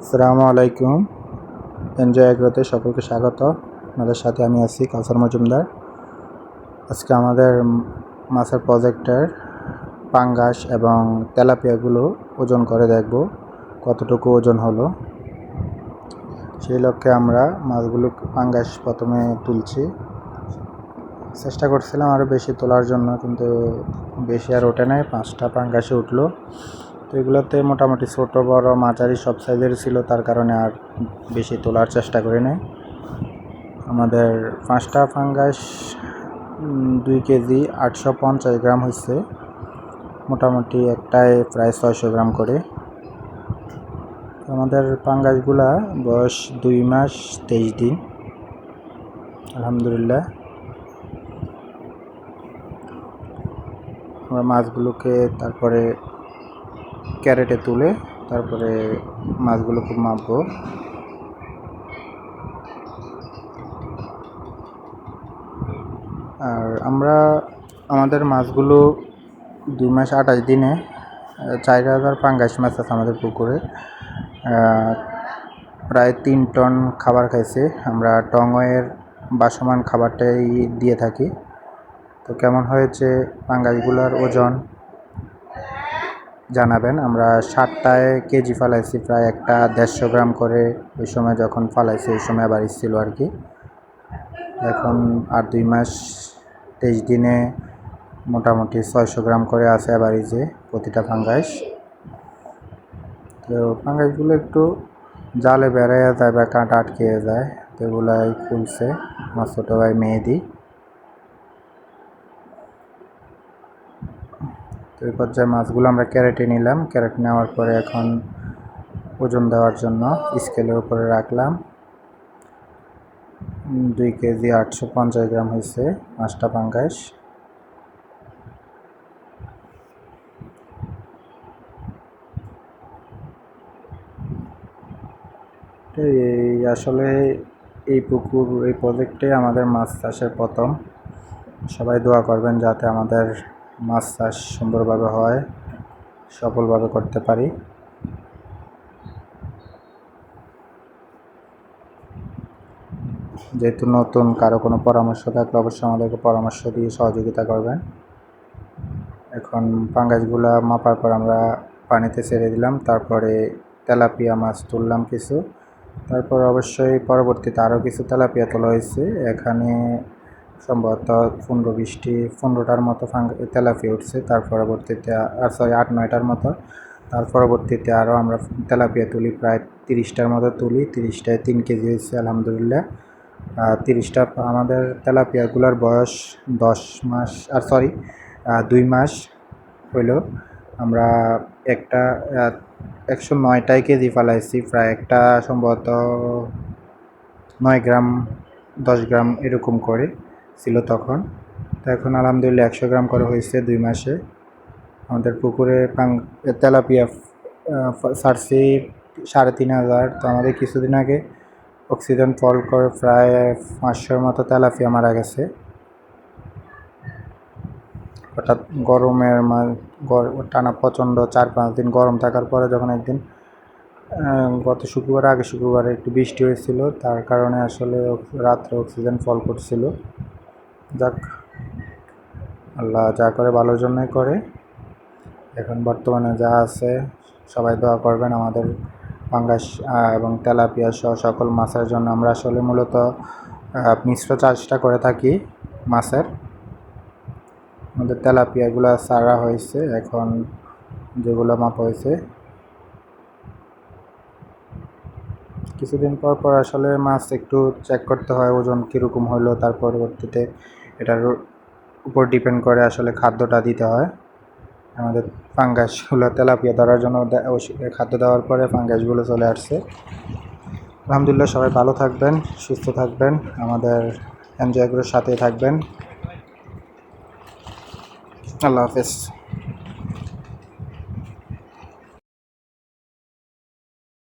আসসালামু আলাইকুম। এনজয় এগ্রোতে সকলকে স্বাগত। আপনাদের সাথে আমি আছি কাউসার মজুমদার। আজকে আমাদের মাছের প্রজেক্টের পাঙ্গাস এবং তেলাপিয়াগুলো ওজন করে দেখব কতটুকু ওজন হলো। সেই লক্ষ্যে আমরা মাছগুলো পাঙ্গাস প্রথমে তুলছি। চেষ্টা করছিলাম আরও বেশি তোলার জন্য, কিন্তু বেশি আর ওঠে নাই। 5টা পাঙ্গাসে উঠলো। তো এগুলোতে মোটামুটি ছোট বড় মাঝারি সব সাইজের ছিল, তার কারণে আর বেশি তোলার চেষ্টা করি নাই। আমাদের 5টা পাঙ্গাস 2 কেজি 850 গ্রাম হয়েছে। মোটামুটি একটায় প্রায় 600 গ্রাম করে। আমাদের পাঙ্গাসগুলা বয়স 2 মাস 23 দিন, আলহামদুলিল্লাহ। আমরা মাছগুলোকে তারপরে ক্যারেটে তুলে তারপরে মাছগুলোকে মাপবো। আর আমরা আমাদের মাছগুলো 2 মাস 28 দিনে 4000 পাঙ্গাস মাছ আছে আমাদের পুকুরে। প্রায় 3 টন খাবার খাইছে। আমরা টংয়ের বাসমান খাবারটাই দিয়ে থাকি। তো কেমন হয়েছে পাঙ্গাসগুলোর ওজন জানাবেন। আমরা 7টায় কেজি ফালাইছি, প্রায় একটা 150 গ্রাম করে। ওই সময় যখন ফালাইছি ওই সময় আবার ছিল আর কি। এখন আর 2 মাস 23 দিনে মোটামুটি 600 গ্রাম করে আছে অ্যাভারেজে প্রতিটা পাঙ্গাস। তো পাঙ্গাসগুলো একটু জালে বেড়াইয়া যায় বা কাঁটা আটকে যায়, তো এগুলাই খুলছে আমার ছোটো ভাই মেহেদি। তো এই পর্যায়ে মাছগুলো আমরা ক্যারেটে নিলাম। ক্যারেট নেওয়ার পরে এখন ওজন দেওয়ার জন্য স্কেলের উপরে রাখলাম। 2 কেজি 850 গ্রাম হয়েছে 5টা পাঙ্গাস। আসলে এই পুকুর এই প্রজেক্টে আমাদের মাছ চাষের প্রথম। সবাই দোয়া করবেন যাতে আমাদের মাছ চাষ সুন্দরভাবে হয়, সফলভাবে করতে পারি। যেহেতু নতুন, কারো কোনো পরামর্শ থাকলে অবশ্যই আমাদেরকে পরামর্শ দিয়ে সহযোগিতা করবেন। এখন পাঙ্গাসগুলা মাপার পর আমরা পানিতে ছেড়ে দিলাম। তারপরে তেলাপিয়া মাছ তুললাম কিছু। তারপর অবশ্যই পরবর্তীতে আরও কিছু তেলাপিয়া তোলা হয়েছে। এখানে সম্ভবত 15-20টার মতো তেলাপিয়া উঠছে। তার পরবর্তীতে 8-9টার মতো। তার পরবর্তীতে আরও আমরা তেলাপিয়া তুলি, প্রায় 30টার মতো তুলি। 30টায় 3 কেজি হয়েছে আলহামদুলিল্লাহ। 30টা আমাদের তেলাপিয়াগুলোর বয়স 2 মাস হইল। আমরা 109টাই কেজি ফালাইছি। প্রায় একটা সম্ভবত 9 গ্রাম 10 গ্রাম এরকম করে ছিল তখন। তো এখন আলহামদুলিল্লাহ 100 গ্রাম করে হয়েছে 2 মাসে। আমাদের পুকুরে তেলাপিয়া ছাড়ছি 3500। তো আমাদের কিছুদিন আগে অক্সিজেন ফল করে প্রায় 500-র মতো তেলাপিয়া মারা গেছে। হঠাৎ গরমের টানা প্রচণ্ড 4-5 দিন গরম থাকার পরে যখন একদিন গত আগে শুক্রবারে একটু বৃষ্টি হয়েছিল, তার কারণে আসলে রাত্রে অক্সিজেন ফল করছিল। যাক, আল্লাহ যা করে ভালোর জন্যই করে। এখন বর্তমানে যা আছে সবাই দোয়া করবেন আমাদের পাঙ্গাস এবং তেলাপিয়া সহ সকল মাছের জন্য। আমরা আসলে মূলত মিশ্র চাষটা করে থাকি মাছের। আমাদের তেলাপিয়াগুলো ছাড়া হয়েছে, এখন যেগুলো মাপা হয়েছে। কিছুদিন পর পর আসলে মাছ একটু চেক করতে হয় ওজন কীরকম হলো। তার পরবর্তীতে এটার উপর ডিপেন্ড করে আসলে খাদ্যটা দিতে হয়। আমাদের ফাঙ্গাসগুলো তেলাপিয়া ধরার জন্য খাদ্য দেওয়ার পরে ফাঙ্গাসগুলো চলে আসছে। আলহামদুলিল্লাহ, সবাই ভালো থাকবেন, সুস্থ থাকবেন, আমাদের এনজয় এগ্রোর সাথেই থাকবেন। আল্লাহ হাফেজ।